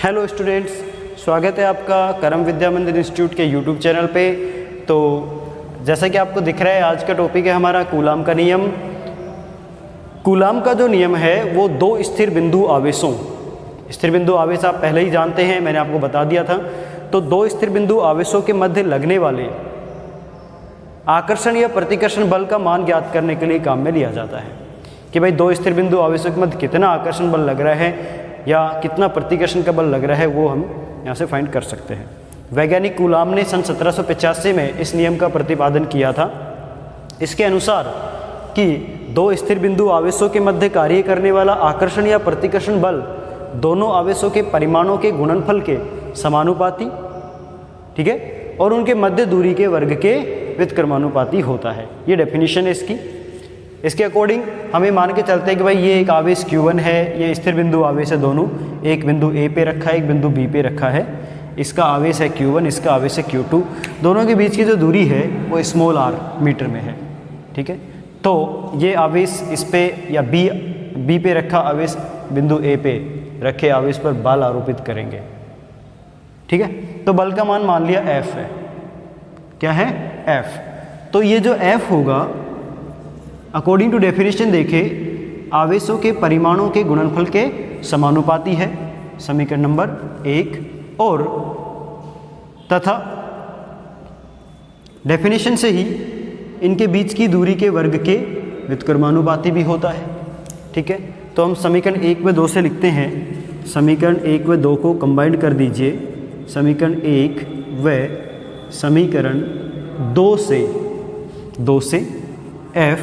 Hello students, स्वागत है आपका करम विद्या मंदिर इंस्टीट्यूट के यूट्यूब चैनल पे। तो जैसा कि आपको दिख रहा है, आज का टॉपिक है हमारा कूलाम का नियम। कूलाम का जो नियम है वो दो स्थिर बिंदु आवेशों, स्थिर बिंदु आवेश आप पहले ही जानते हैं, मैंने आपको बता दिया था। तो दो स्थिर बिंदु आवेशों के मध्य लगने वाले आकर्षण या प्रतिकर्षण बल का मान ज्ञात करने के लिए काम में लिया जाता है कि भाई दो स्थिर बिंदु आवेशों के मध्य कितना आकर्षण बल लग रहा है या कितना प्रतिकर्षण का बल लग रहा है, वो हम यहाँ से फाइंड कर सकते हैं। वैज्ञानिक कूलाम ने सन 1785 में इस नियम का प्रतिपादन किया था। इसके अनुसार कि दो स्थिर बिंदु आवेशों के मध्य कार्य करने वाला आकर्षण या प्रतिकर्षण बल दोनों आवेशों के परिमाणों के गुणनफल के समानुपाती, ठीक है, और उनके मध्य दूरी के वर्ग के व्युत्क्रमानुपाती होता है। ये डेफिनेशन है इसकी। इसके अकॉर्डिंग हमें मान के चलते हैं कि भाई ये एक आवेश Q1 है, ये स्थिर बिंदु आवेश है, दोनों एक बिंदु A पे रखा है, एक बिंदु B पे रखा है। इसका आवेश है Q1, इसका आवेश है Q2। दोनों के बीच की जो दूरी है वो स्मॉल r मीटर में है, ठीक है। तो ये आवेश इस पे या B पे रखा आवेश बिंदु A पे रखे आवेश पर बल आरोपित करेंगे, ठीक है। तो बल का मान लिया F है। क्या है? F। तो ये जो F होगा, अकॉर्डिंग टू डेफिनेशन देखें, आवेशों के परिमाणों के गुणनफल के समानुपाती है, समीकरण नंबर 1, और तथा डेफिनेशन से ही इनके बीच की दूरी के वर्ग के व्युत्क्रमानुपाती भी होता है, ठीक है। तो हम समीकरण 1 व 2 से लिखते हैं। समीकरण 1 व 2 को कंबाइंड कर दीजिए। समीकरण 1 व समीकरण 2 से F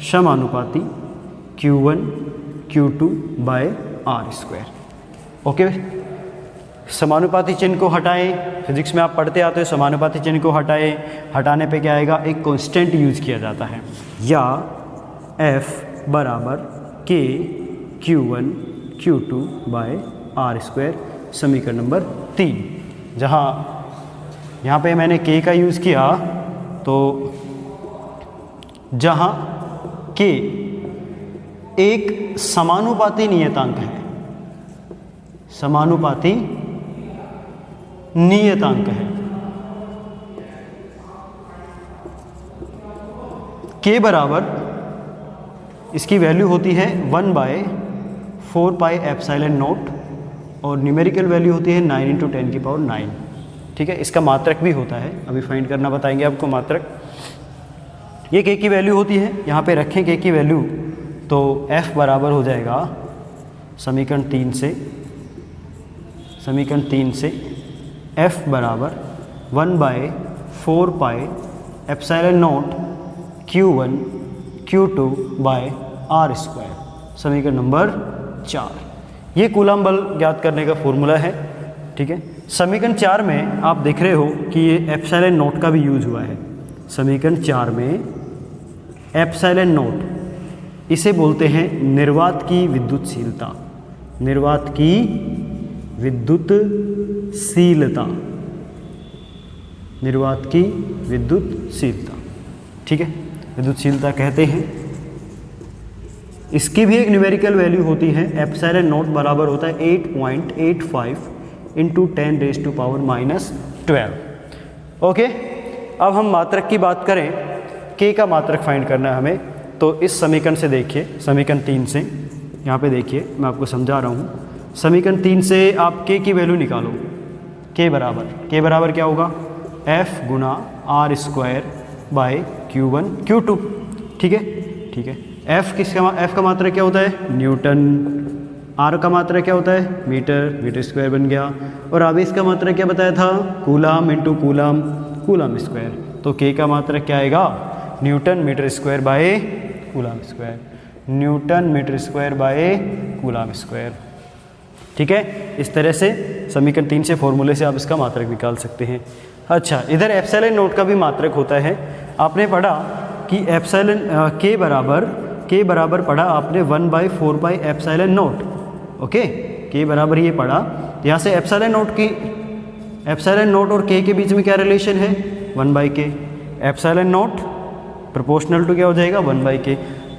समानुपाती Q1 Q2 by R square. Okay, समानुपाती चिन्ह को हटाएं। फिजिक्स में आप पढ़ते आते हो, समानुपाती चिन्ह को हटाएं। हटाने पे क्या आएगा? एक कांस्टेंट यूज किया जाता है, या F बराबर K Q1 Q2 by R square, समीकरण नंबर 3। जहाँ यहाँ पे मैंने K का यूज़ किया, तो जहाँ K एक समानुपाती नियतांक है, समानुपाती नियतांक है। K बराबर इसकी वैल्यू होती है 1/4 पाई एप्सिलॉन नॉट, और न्यूमेरिकल वैल्यू होती है 9 × 10⁹, ठीक है। इसका मात्रक भी होता है, अभी फाइंड करना बताएंगे आपको मात्रक। ये K की वैल्यू होती है, यहाँ पे रखें K की वैल्यू, तो F बराबर हो जाएगा समीकरण 3 से F बराबर 1/4 pi epsilon naught Q1 Q2 by R square, समीकरण नंबर 4। ये कूलाम बल ज्ञात करने का फॉर्मूला है, ठीक है। समीकरण 4 में आप देख रहे हो कि ये एप्सिलॉन नॉट का भी यूज हुआ है। समीकरण 4 में एप्सिलॉन नॉट, इसे बोलते हैं निर्वात की विद्युतशीलता, निर्वात की विद्युतशीलता, निर्वात की विद्युतशीलता, ठीक है, विद्युतशीलता कहते हैं। इसकी भी एक न्यूमेरिकल वैल्यू होती है। एप्सिलॉन नॉट बराबर होता है 8.85 × 10⁻⁻12। ओके, अब हम मात्रक की बात करें, K का मात्रक फाइंड करना है हमें। तो इस समीकरण से देखिए, समीकरण 3 से, यहाँ पे देखिए, मैं आपको समझा रहा हूँ। समीकरण 3 से आप K की वैल्यू निकालो। K बराबर क्या होगा? F Guna R square by Q1 Q2, ठीक है। F का मात्रक क्या होता है? न्यूटन। R का मात्रक क्या होता है? मीटर स्क्वायर बन गया। और आवेश का मात्रक क्या बताया था? Coulomb into coulomb square. तो K का मात्रक क्या आएगा? Newton metre square by coulomb square, newton metre square by coulomb square, ठीक है। इस तरह से समीकरण 3 से फॉर्मूले से आप इसका मात्रक निकाल सकते हैं। अच्छा, इधर एप्सिलॉन नॉट का भी मात्रक होता है। आपने पढ़ा कि एप्सिलॉन K बराबर पढ़ा आपने 1/4 pi epsilon not. Okay, K बराबर ये पढ़ा। यहाँ से एप्सिलॉन नॉट और K के बीच में क्या रिलेशन है? 1/K। Epsilon not proportional to क्या हो जाएगा? 1/K।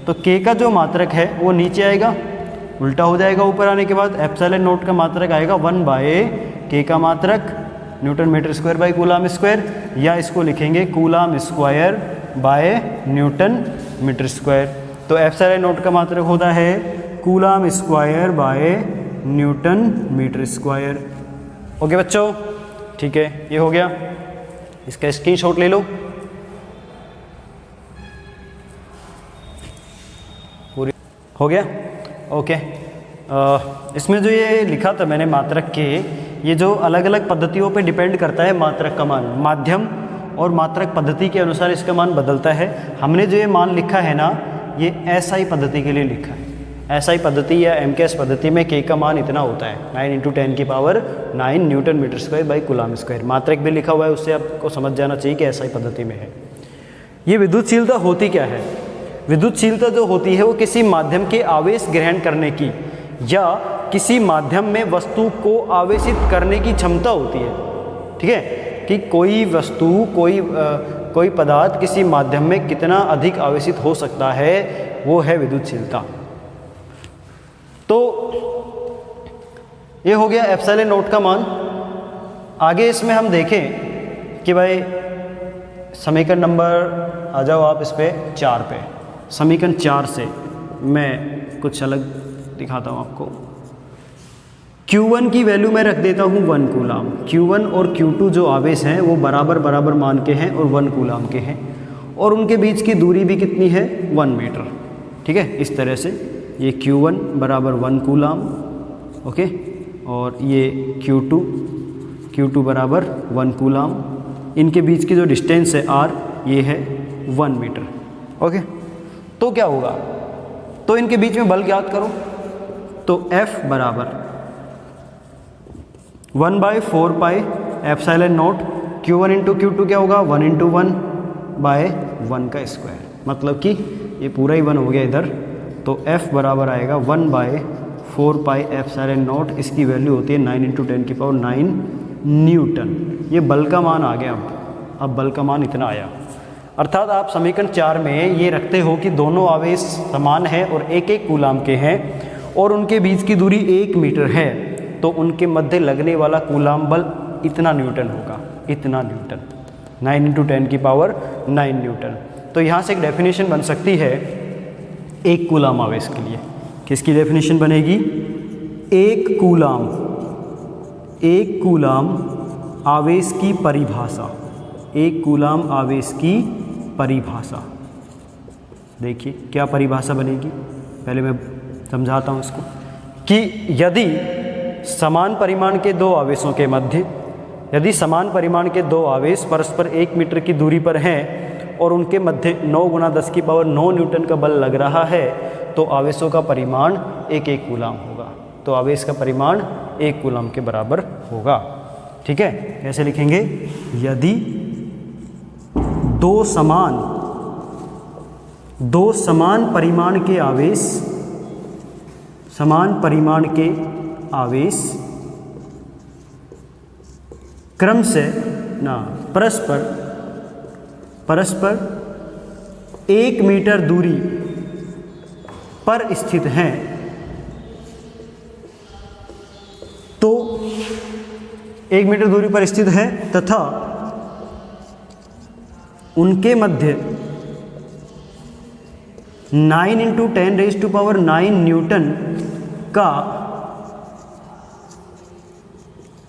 तो K का जो मात्रक है वो नीचे आएगा, उल्टा हो जाएगा ऊपर आने के बाद, एप्सिलॉन नॉट का मात्रक आएगा 1/k का मात्रक newton metre square by coulomb square, या इसको लिखेंगे coulomb square by newton metre square. तो एप्सिलॉन नॉट का मात्रक होता है coulomb square by newton metre square. Okay बच्चों, ठीक है, ये हो गया, इसका स्क्रीनशॉट ले लो। पूरी हो गया। ओके, इसमें जो ये लिखा था मैंने मात्रक के, ये जो अलग अलग पद्धतियों पे डिपेंड करता है मात्रक का मान, माध्यम और मात्रक पद्धति के अनुसार इसका मान बदलता है। हमने जो ये मान लिखा है ना, ये एसआई पद्धति के लिए लिखा है। एसआई पद्धति या एमकेएस पद्धति में के का मान इतना होता है 9 × 10⁹ newton metre square by coulomb square. मात्रक भी लिखा हुआ है, उससे आपको समझ जाना चाहिए कि एसआई पद्धति में है। ये विद्युतशीलता होती क्या है? विद्युतशीलता जो होती है वो किसी माध्यम के आवेश ग्रहण करने की या किसी माध्यम में वस्तु को आवेशित करने की क्षमता होती है। ठीक है, कि कोई वस्तु, कोई पदार्थ किसी माध्यम में कितना अधिक आवेशित हो सकता है, वो है विद्युतशीलता। तो ये हो गया एप्सिलॉन नॉट का मान। आगे इसमें हम देखें कि भाई समीकरण नंबर, आ जाओ आप इस पे 4 पे। समीकरण 4 से मैं कुछ अलग दिखाता हूँ आपको। Q1 की वैल्यू मैं रख देता हूँ 1 कूलाम। Q1 और Q2 जो आवेश हैं वो बराबर मान के हैं और 1 कूलाम के हैं, और उनके बीच की दूरी भी कितनी है? 1 मीटर। ठीक है, इस तरह से ये Q1 बराबर 1 कूलाम, ओके, और ये Q2 बराबर 1 कूलाम। इनके बीच की जो डिस्टेंस है R, ये है 1 मीटर। ओके, तो क्या होगा? तो इनके बीच में बल ज्ञात करो। तो F बराबर 1/4 pi epsilon naught Q1 × Q2 क्या होगा? 1 × 1/1 का स्क्वायर, मतलब कि ये पूरा ही 1 हो गया इधर। तो F बराबर आएगा 1/4 पाई एप्सिलॉन नॉट, इसकी वैल्यू होती है 9 × 10⁹ न्यूटन। ये बल का मान आ गया। अब बल का मान इतना आया, अर्थात आप समीकरण 4 में ये रखते हो कि दोनों आवेश समान हैं और 1 कूलाम के हैं और उनके बीच की दूरी 1 मीटर है, तो उनके मध्य लगने वाला कूलाम बल इतना न्यूटन होगा, इतना न्यूटन, 9 × 10⁹ न्यूटन। तो यहाँ से एक डेफिनेशन बन सकती है 1 कूलाम आवेश के लिए। किसकी डेफिनेशन बनेगी? 1 कूलाम आवेश की परिभाषा। 1 कूलाम आवेश की परिभाषा, देखिए क्या परिभाषा बनेगी, पहले मैं समझाता हूँ इसको। कि यदि समान परिमाण के दो आवेशों के मध्य, यदि समान परिमाण के दो आवेश परस्पर 1 मीटर की दूरी पर हैं और उनके मध्य 9 × 10⁹ न्यूटन का बल लग रहा है, तो आवेशों का परिमाण 1 कूलाम होगा। तो आवेश का परिमाण 1 कूलाम के बराबर होगा। ठीक है, कैसे लिखेंगे? यदि दो समान परिमाण के आवेश, समान परिमाण के आवेश क्रम से परस्पर 1 मीटर दूरी पर स्थित हैं, तो 1 मीटर दूरी पर स्थित है तथा उनके मध्य 9 × 10⁹ न्यूटन का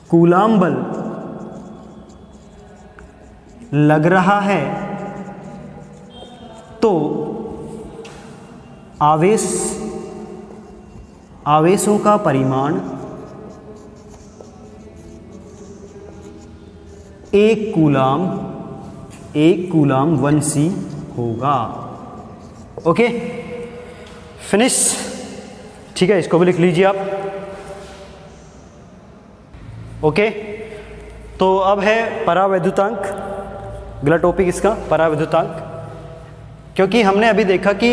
कूलाम बल लग रहा है, तो आवेशों का परिमाण 1 कूलाम 1c होगा। Okay, finish. ठीक है, इसको भी लिख लीजिए आप। ओके, तो अब है परावैद्युतांक। अगला टॉपिक इसका परावैद्युतांक, क्योंकि हमने अभी देखा कि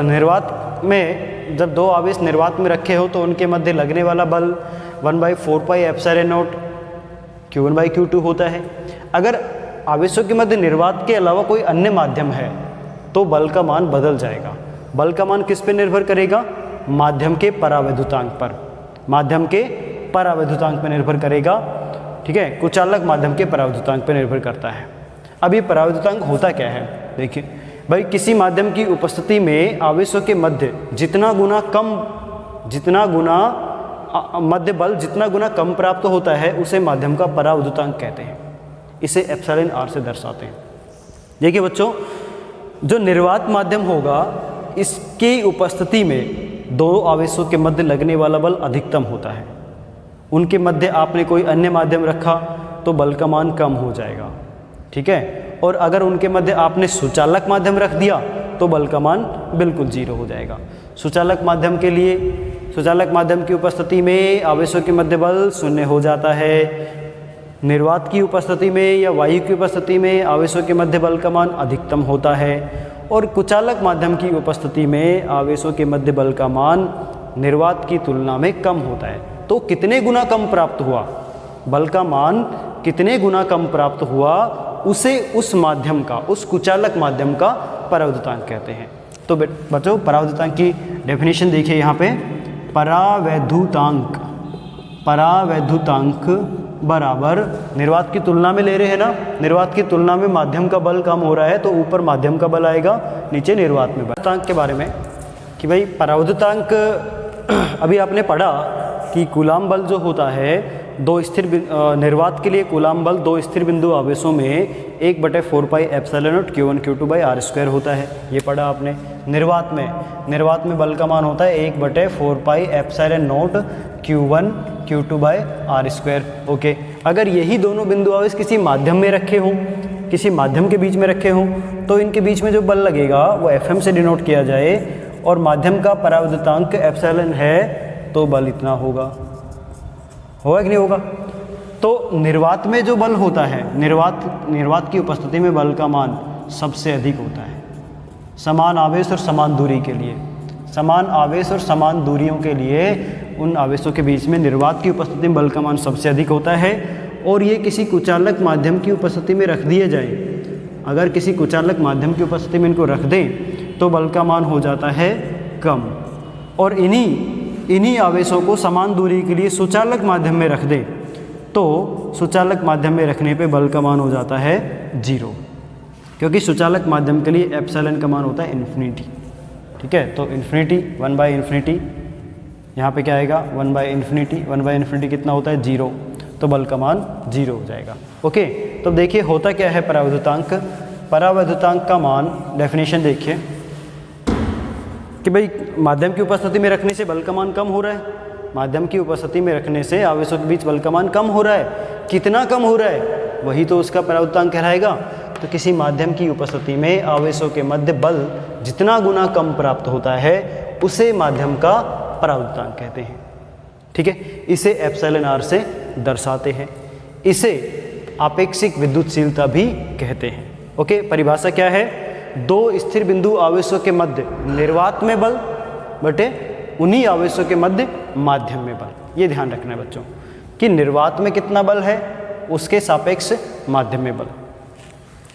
निर्वात में जब दो आवेश निर्वात में रखे हो तो उनके मध्य लगने वाला बल 1/4 पाई एप्सिलॉन नॉट Q1/Q2 होता है। अगर आवेशों के मध्य निर्वात के अलावा कोई अन्य माध्यम है तो बल का मान बदल जाएगा। बल का मान किस पे निर्भर करेगा? माध्यम के परावैद्युतांक पर, माध्यम के परावैद्युतांक पर निर्भर करेगा। ठीक है, कुचालक माध्यम के परावैद्युतांक पर निर्भर करता है। अब ये परावैद्युतांक होता क्या है, देखिए भाई, किसी माध्यम की उपस्थिति में आवेशों के मध्य मध्य बल जितना गुना कम प्राप्त होता है उसे माध्यम का परावैद्युतांक कहते हैं। इसे एप्सिलॉन आर से दर्शाते हैं। देखिए बच्चों, जो निर्वात माध्यम होगा इसकी उपस्थिति में दो आवेशों के मध्य लगने वाला बल अधिकतम होता है। उनके मध्य आपने कोई अन्य माध्यम रखा तो बल का मान कम हो जाएगा। ठीक है, और अगर उनके मध्य आपने सुचालक माध्यम रख दिया तो बल का मान बिल्कुल जीरो हो जाएगा। सुचालक माध्यम के लिए, सुचालक माध्यम की उपस्थिति में आवेशों के मध्य बल शून्य हो जाता है। निर्वात की उपस्थिति में या वायु की उपस्थिति में आवेशों के मध्य बल का मान अधिकतम होता है, और कुचालक माध्यम की उपस्थिति में आवेशों के मध्य बल का मान निर्वात की तुलना में कम होता है। तो कितने गुना कम प्राप्त हुआ, बल का मान कितने गुना कम प्राप्त हुआ, उसे उस माध्यम का, उस कुचालक माध्यम का परावैद्युतांक कहते हैं। तो बच्चों, परावैद्युतांक की डेफिनेशन देखिए यहाँ पे, परावैद्युतांक बराबर, निर्वात की तुलना में ले रहे हैं ना, निर्वात की तुलना में माध्यम का बल कम हो रहा है तो ऊपर माध्यम का बल आएगा, नीचे निर्वात में बल। परावैद्युतांक के बारे में कि भाई परावैद्युतांक अभी आपने पढ़ा कि कूलाम बल जो होता है दो स्थिर, निर्वात के लिए कूलाम बल दो स्थिर बिंदु आवेशों में 1/4 pi epsilon naught Q1 Q2 by R square होता है। ये पढ़ा आपने। निर्वात में बल का मान होता है 1/4 pi epsilon naught Q1 Q2 by R square. Okay, अगर यही दोनों बिंदु आवेश किसी माध्यम में रखे हों, किसी माध्यम के बीच में रखे हों, तो इनके बीच में जो बल लगेगा वो FM से डिनोट किया जाए, और माध्यम का परावैद्युतांक एप्सिलॉन है तो बल इतना होगा कि नहीं होगा। तो निर्वात में जो बल होता है, निर्वात की उपस्थिति में बल का मान सबसे अधिक होता है समान आवेश और समान दूरी के लिए। समान आवेश और समान दूरियों के लिए उन आवेशों के बीच में निर्वात की उपस्थिति में बल का मान सबसे अधिक होता है। और ये किसी कुचालक माध्यम की उपस्थिति में रख दिए जाए, अगर किसी कुचालक माध्यम की उपस्थिति में इनको रख दें तो बल का मान हो जाता है कम। और इन्हीं आवेशों को समान दूरी के लिए सुचालक माध्यम में रख दें तो सुचालक माध्यम में रखने पे बल का मान हो जाता है 0, क्योंकि सुचालक माध्यम के लिए एप्सिलॉन का मान होता है इन्फिनिटी। ठीक है, तो इन्फिनिटी 1/∞, यहाँ पे क्या आएगा 1/∞। 1/∞ कितना होता है 0, तो बल का मान 0 हो जाएगा। ओके, तो देखिए होता क्या है परावैद्युतांक। परावैद्युतांक का मान, डेफिनेशन देखिए कि भाई माध्यम की उपस्थिति में रखने से बल का मान कम हो रहा है, माध्यम की उपस्थिति में रखने से आवेशों के बीच बल का मान कम हो रहा है। कितना कम हो रहा है, वही तो उसका परावैद्युतांक कहलाएगा। तो किसी माध्यम की उपस्थिति में आवेशों के मध्य बल जितना गुना कम प्राप्त होता है उसे माध्यम का परावैद्युतांक कहते हैं। ठीक है, इसे एप्सिलॉन आर से दर्शाते हैं। इसे आपेक्षिक विद्युतशीलता भी कहते हैं। ओके, परिभाषा क्या है, दो स्थिर बिंदु आवेशों के मध्य निर्वात में बल बटे उन्हीं आवेशों के मध्य माध्यम में बल। ये ध्यान रखना है बच्चों कि निर्वात में कितना बल है उसके सापेक्ष माध्यम में बल।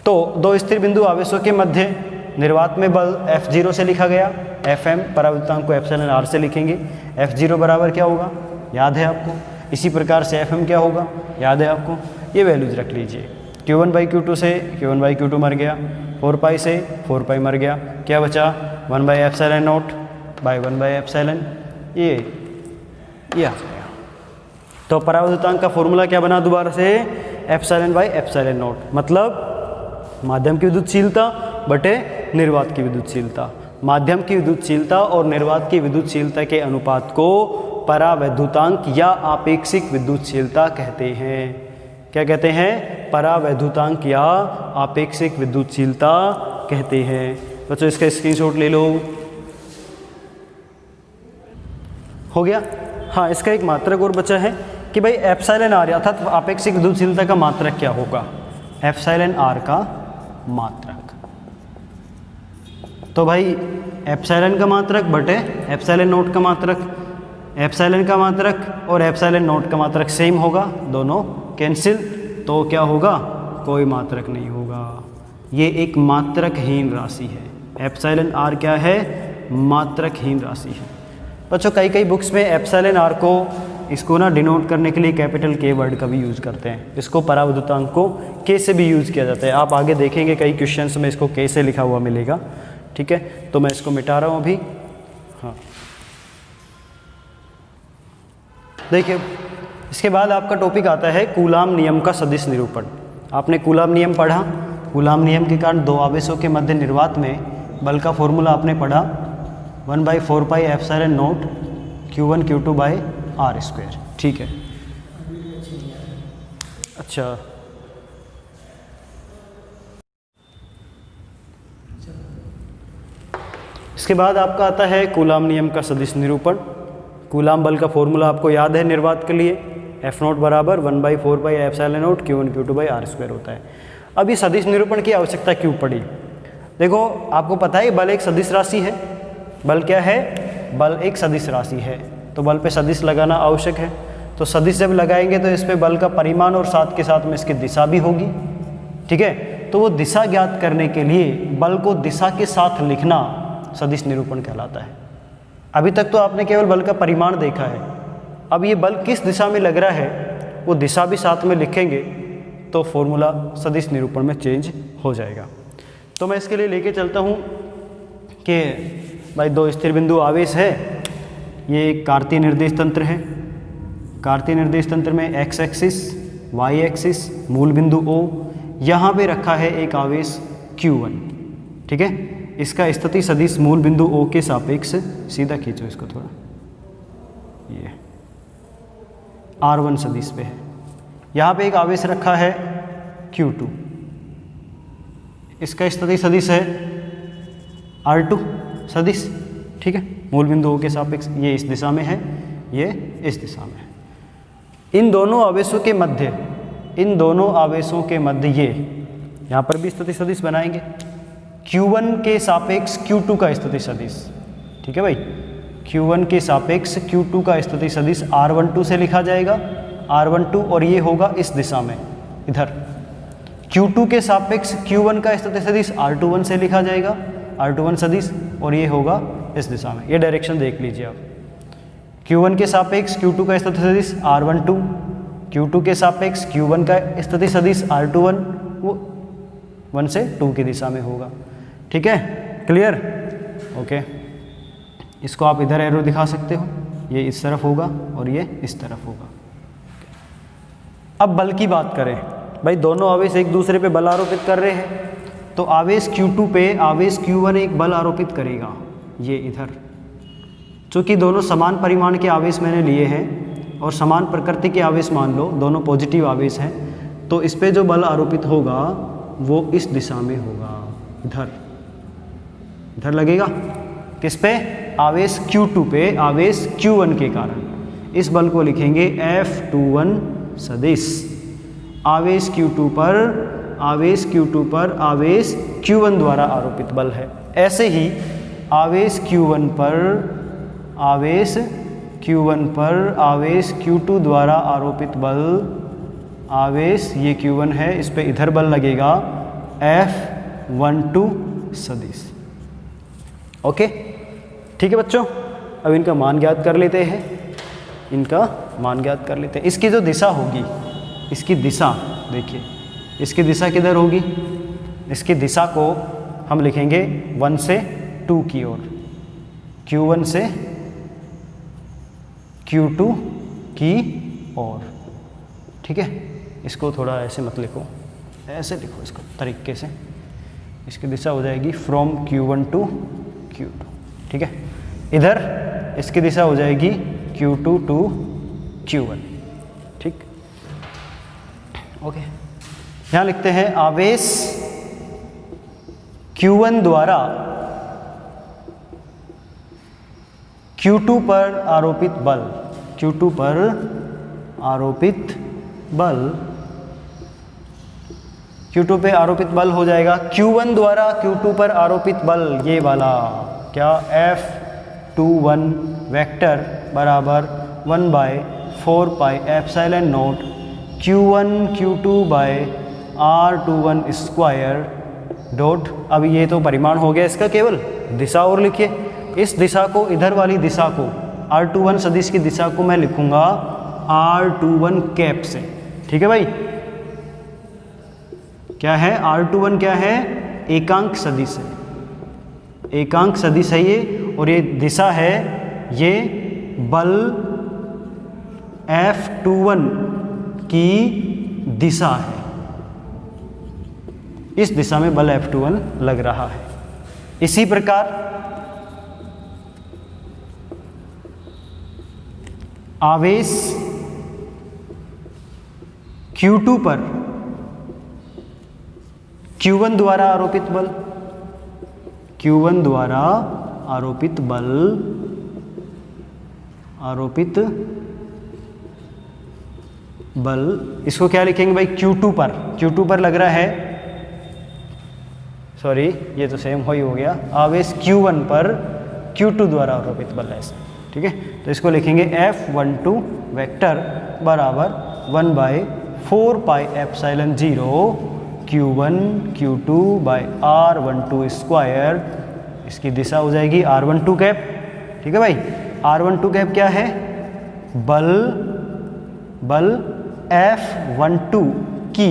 तो दो स्थिर बिंदु आवेशों के मध्य निर्वात में बल F0 से लिखा गया, FM परावैद्युतांक को एप्सिलॉन आर से लिखेंगे। F0 बराबर क्या होगा, याद है आपको। इसी प्रकार से FM क्या होगा, याद है आपको। ये वैल्यूज रख लीजिए। Q1/Q2 से Q1/Q2 मर गया, 4 पाई से 4 पाई मर गया, क्या बचा 1/ε0 बाई 1/ε। ये आ गया। तो परावैद्युतांक का फॉर्मूला क्या बना दोबारा से, ε/ε0, मतलब माध्यम की विद्युतशीलता बटे निर्वात की विद्युतशीलता। माध्यम की विद्युतशीलता और निर्वात की विद्युतशीलता के अनुपात को परावैद्युतांक या आपेक्षिक विद्युतशीलता कहते हैं। क्या कहते हैं, परावैद्युतांक या आपेक्षिक विद्युतशीलता कहते हैं। बच्चों इसका स्क्रीनशॉट ले लो। हो गया। हाँ, इसका एक मात्रक और बचा है कि भाई एप्सिलॉन आर अर्थात आपेक्षिक विद्युतशीलता का मात्रक क्या होगा, एप्सिलॉन आर का मात्रक। तो भाई एप्सिलॉन का मात्रक बटे एप्सिलॉन नोट का मात्रक, एप्सिलॉन का मात्रक और एप्सिलॉन नोट का मात्रक सेम होगा, दोनों कैंसिल, तो क्या होगा, कोई मात्रक नहीं होगा। ये एक मात्रकहीन राशि है। एप्सिलॉन आर क्या है, मात्रकहीन राशि है। बच्चों कई कई बुक्स में एप्सिलॉन आर को इसको ना डिनोट करने के लिए कैपिटल के वर्ड का भी यूज़ करते हैं। इसको परावैद्युतांक को के से भी यूज़ किया जाता है। आप आगे देखेंगे कई क्वेश्चंस में इसको के से लिखा हुआ मिलेगा। ठीक है, तो मैं इसको मिटा रहा हूँ अभी। हाँ, देखिए इसके बाद आपका टॉपिक आता है कूलाम नियम का सदिश निरूपण। आपने कूलाम नियम पढ़ा। कूलाम नियम के कारण दो आवेशों के मध्य निर्वात में बल का फॉर्मूला आपने पढ़ा 1/4 pi epsilon naught Q1 Q2 by R square. ठीक है, अच्छा इसके बाद आपका आता है कूलाम नियम का सदिश निरूपण। कूलाम बल का फॉर्मूला आपको याद है निर्वात के लिए, F0 बराबर 1/4 pi epsilon naught Q1 Q2 by R square होता है। अब ये सदिश निरूपण की आवश्यकता क्यों पड़ी? देखो आपको पता है बल एक सदिश राशि है। बल क्या है? बल एक सदिश राशि है, तो बल पे सदिश लगाना आवश्यक है। तो सदिश जब लगाएंगे तो इस पे बल का परिमाण और साथ के साथ में इसकी दिशा भी होगी। ठीक है, तो वो दिशा ज्ञात करने के लिए बल को दिशा के साथ लिखना सदिश निरूपण कहलाता है। अभी तक तो आपने केवल बल का परिमाण देखा है, अब ये बल किस दिशा में लग रहा है वो दिशा भी साथ में लिखेंगे तो फॉर्मूला सदिश निरूपण में चेंज हो जाएगा। तो मैं इसके लिए लेके चलता हूँ कि भाई दो स्थिर बिंदु आवेश है, ये एक कार्तीय निर्देश तंत्र है। कार्तीय निर्देश तंत्र में एक्स एक्सिस, वाई एक्सिस, मूल बिंदु O, यहाँ पे रखा है एक आवेश Q1। ठीक है, इसका स्थिति सदिश मूल बिंदु O के सापेक्ष, सीधा खींचो इसको थोड़ा, ये R1 सदिश पे है। यहाँ पे एक आवेश रखा है Q2, इसका स्थिति सदिश है R2 सदिश। ठीक है, मूल बिंदु O के सापेक्ष, ये इस दिशा में है, ये इस दिशा में है। इन दोनों आवेशों के मध्य, इन दोनों आवेशों के मध्य ये यहाँ पर भी स्थिति सदिश बनाएंगे Q1 के सापेक्ष Q2 का स्थिति सदिश। ठीक है भाई, Q1 के सापेक्ष Q2 का स्थिति सदिश R12 से लिखा जाएगा, R12, और ये होगा इस दिशा में इधर। Q2 के सापेक्ष Q1 का स्थिति सदिश R21 से लिखा जाएगा, R21 सदिश, और ये होगा इस दिशा में। ये डायरेक्शन देख लीजिए आप। Q1 के सापेक्ष Q2 का स्थिति सदिश R12, Q2 के सापेक्ष Q1 का स्थिति सदिश R21, वो 1 से 2 की दिशा में होगा। ठीक है, क्लियर? ओके, इसको आप इधर एरो दिखा सकते हो, ये इस तरफ होगा और ये इस तरफ होगा। अब बल की बात करें, भाई दोनों आवेश एक दूसरे पे बल आरोपित कर रहे हैं, तो आवेश Q2 पे आवेश Q1 एक बल आरोपित करेगा, ये इधर। चूँकि दोनों समान परिमाण के आवेश मैंने लिए हैं और समान प्रकृति के आवेश मान लो, दोनों पॉजिटिव आवेश हैं, तो इस पे जो बल आरोपित होगा वो इस दिशा में होगा, इधर इधर लगेगा। किस पे? आवेश Q2 पे आवेश Q1 के कारण। इस बल को लिखेंगे F21 सदिश। आवेश Q2 पर आवेश Q2 पर आवेश Q1 द्वारा आरोपित बल है। ऐसे ही आवेश Q1 पर आवेश Q1 पर आवेश Q2 द्वारा आरोपित बल, आवेश ये Q1 है, इस पे इधर बल लगेगा F12 सदिश। ओके, ठीक है बच्चों, अब इनका मान ज्ञात कर लेते हैं। इनका मान ज्ञात कर लेते हैं। इसकी जो दिशा होगी, इसकी दिशा देखिए, इसकी दिशा किधर होगी? इसकी दिशा को हम लिखेंगे 1 से 2 की ओर, Q1 से Q2 की ओर। ठीक है, इसको थोड़ा ऐसे मत लिखो, ऐसे लिखो इसको तरीके से। इसकी दिशा हो जाएगी फ्रॉम Q1 टू Q2। ठीक है, इधर इसकी दिशा हो जाएगी Q2 टू Q1। ठीक, ओके। यहाँ लिखते हैं आवेश Q1 द्वारा Q2 पर आरोपित बल, Q2 पर आरोपित बल, Q2 पे आरोपित बल हो जाएगा Q1 द्वारा Q2 पर आरोपित बल, ये वाला क्या, F21 वेक्टर बराबर 1/4 pi epsilon naught Q1 Q2 by R21 square dot. अब ये तो परिमाण हो गया इसका, केवल दिशा और लिखिए। इस दिशा को, इधर वाली दिशा को R21 सदिश की दिशा को मैं लिखूंगा R21 कैप से। ठीक है भाई, क्या है R21, क्या है एकांक सदिश है, एकांक सदिश है ये, और ये दिशा है, ये बल F21 की दिशा है, इस दिशा में बल F21 लग रहा है। इसी प्रकार आवेश Q2 पर Q1 द्वारा आरोपित बल, Q1 द्वारा आरोपित बल, आरोपित बल, इसको क्या लिखेंगे भाई, Q2 पर, Q2 पर लग रहा है, सॉरी ये तो सेम हो ही हो गया, आवेश Q1 पर Q2 द्वारा आरोपित बल है ऐसे। ठीक है, तो इसको लिखेंगे F12 वेक्टर बराबर 1/4 pi epsilon 0 Q1 Q2 by R12 square, इसकी दिशा हो जाएगी R12 कैप। ठीक है भाई, R12 कैप क्या है, बल, बल F12 की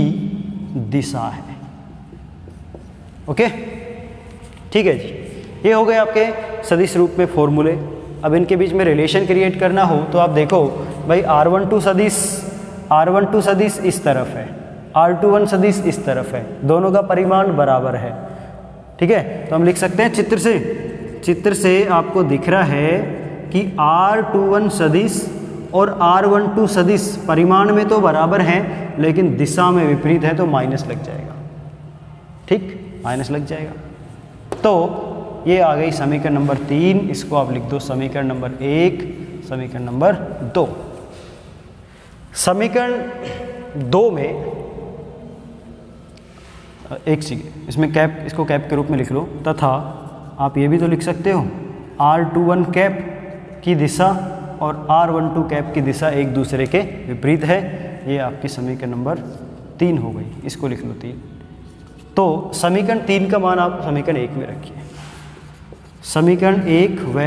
दिशा है। ओके, ठीक है जी, ये हो गए आपके सदिश रूप में फॉर्मूले। अब इनके बीच में रिलेशन क्रिएट करना हो तो आप देखो भाई, R12 सदिश, R12 सदिश इस तरफ है, R21 सदिश इस तरफ है, दोनों का परिमाण बराबर है। ठीक है, तो हम लिख सकते हैं चित्र से, चित्र से आपको दिख रहा है कि R21 सदिश और R12 सदिश परिमाण में तो बराबर हैं, लेकिन दिशा में विपरीत है, तो माइनस लग जाएगा। ठीक, माइनस लग जाएगा। तो ये आ गई समीकरण नंबर 3, इसको आप लिख दो समीकरण नंबर 1, समीकरण नंबर 2। समीकरण 2 में एक चीज, इसमें कैप, इसको कैप के रूप में लिख लो, तथा आप ये भी तो लिख सकते हो R21 कैप की दिशा और R12 कैप की दिशा एक दूसरे के विपरीत है। ये आपकी समीकरण नंबर 3 हो गई, इसको लिख लो 3। तो समीकरण 3 का मान आप समीकरण 1 में रखिए। समीकरण 1 व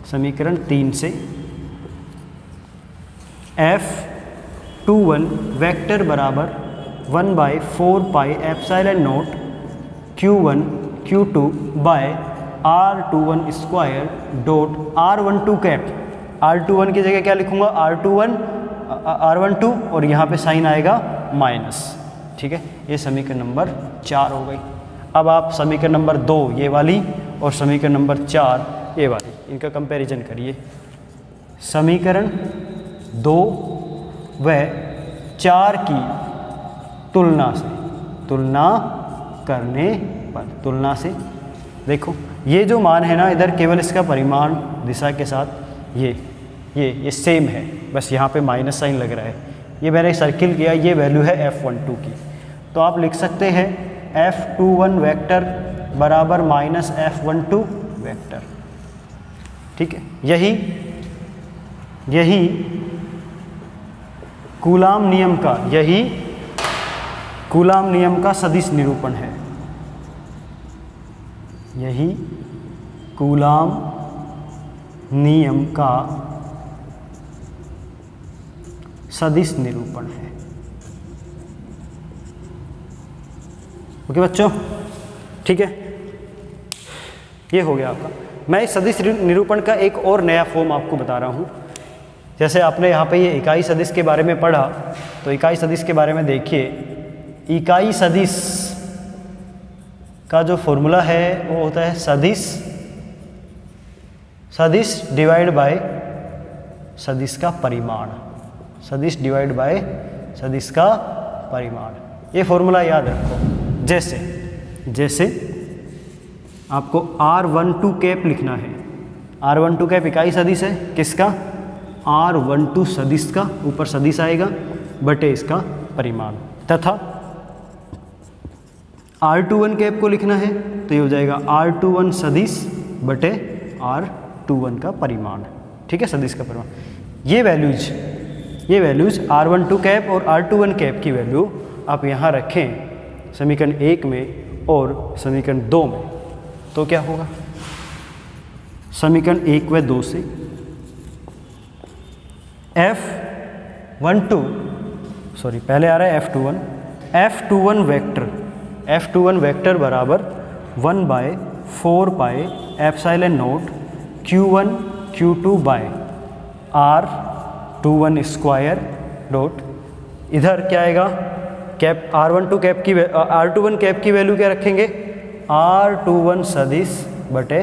समीकरण 3 से F21 वेक्टर बराबर 1/4 pi epsilon naught Q1 Q2 by R21 square dot R12 cap. R21 की जगह क्या लिखूंगा, R12, और यहाँ पे साइन आएगा माइनस। ठीक है, ये समीकरण नंबर 4 हो गई। अब आप समीकरण नंबर 2 ये वाली और समीकरण नंबर 4 ये वाली, इनका कंपैरिजन करिए। समीकरण 2 व 4 की तुलना से, तुलना करने पर, तुलना से देखो ये जो मान है ना, इधर केवल इसका परिमाण दिशा के साथ ये सेम है, बस यहाँ पे माइनस साइन लग रहा है। ये मैंने सर्किल किया, ये वैल्यू है F12 की, तो आप लिख सकते हैं F21 वेक्टर बराबर माइनस F12 वेक्टर। ठीक है, यही कूलाम नियम का, यही कूलाम नियम का सदिश निरूपण है, यही कूलाम नियम का सदिश निरूपण है। ओके बच्चों, ठीक है, ये हो गया आपका। मैं इस सदिश निरूपण का एक और नया फॉर्म आपको बता रहा हूँ। जैसे आपने यहाँ पे ये इकाई सदिश के बारे में पढ़ा, तो इकाई सदिश के बारे में देखिए। इकाई सदिश का जो फॉर्मूला है वो होता है सदिश डिवाइड बाय सदिश का परिमाण, सदिश डिवाइड बाय सदिश का परिमाण। ये फॉर्मूला याद रखो। जैसे आपको R12 कैप लिखना है, R12 कैप इकाई सदिश है, किसका, R12 सदिश का, ऊपर सदिश आएगा बटे इसका परिमाण, तथा R21 कैप को लिखना है तो ये हो जाएगा R21 सदिश बटे R21 का परिमाण। ठीक है, सदिश का परिमाण। ये वैल्यूज R12 कैप और R21 कैप की वैल्यू आप यहाँ रखें समीकरण 1 में और समीकरण 2 में, तो क्या होगा, समीकरण 1 व 2 से पहले आ रहा है F21 वेक्टर बराबर 1/4πε0 Q1 Q2 by R21 square dot, इधर क्या आएगा, कैप R21 कैप की वैल्यू क्या रखेंगे, R21 सदिश बटे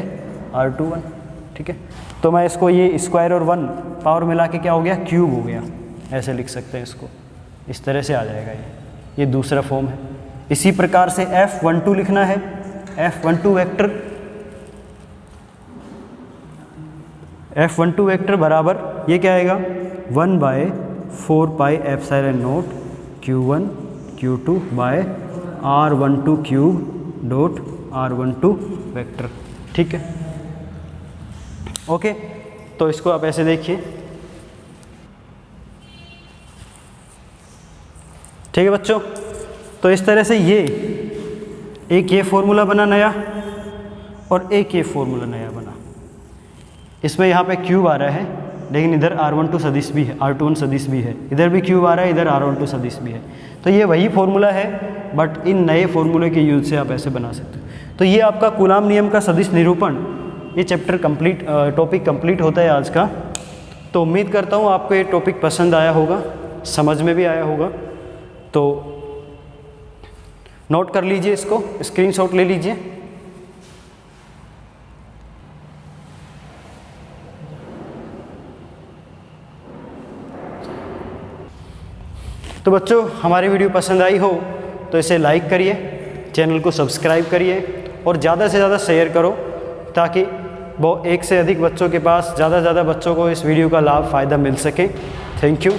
R21, ठीक है। तो मैं इसको ये स्क्वायर और 1 पावर मिला के क्या हो गया, क्यूब हो गया, ऐसे लिख सकते हैं इसको, इस तरह से आ जाएगा ये दूसरा फॉर्म है। इसी प्रकार से F12 लिखना है, F12 वेक्टर बराबर ये क्या आएगा, 1/4πε0 Q1 Q2 bye R12 cube dot R12 vector, ठीक है। ओके, तो इसको आप ऐसे देखिए, ठीक है बच्चों। तो इस तरह से एक ये फॉर्मूला बना नया और एक ये फॉर्मूला नया बना। इसमें यहाँ पे क्यूब आ रहा है, लेकिन इधर R12 सदिश भी है, R21 सदिश भी है, इधर भी क्यूब आ रहा है, इधर R12 सदिश भी है। तो ये वही फॉर्मूला है, बट इन नए फॉर्मूले के यूज से आप ऐसे बना सकते हो। तो ये आपका कूलाम नियम का सदिश निरूपण, ये चैप्टर टॉपिक कंप्लीट होता है आज का। तो उम्मीद करता हूँ आपको ये टॉपिक पसंद आया होगा, समझ में भी आया होगा। तो नोट कर लीजिए, इसको स्क्रीनशॉट ले लीजिए। तो बच्चों, हमारी वीडियो पसंद आई हो तो इसे लाइक करिए, चैनल को सब्सक्राइब करिए और ज़्यादा से ज़्यादा शेयर करो, ताकि वो एक से अधिक बच्चों के पास, ज़्यादा से ज़्यादा बच्चों को इस वीडियो का लाभ फ़ायदा मिल सके। Thank you.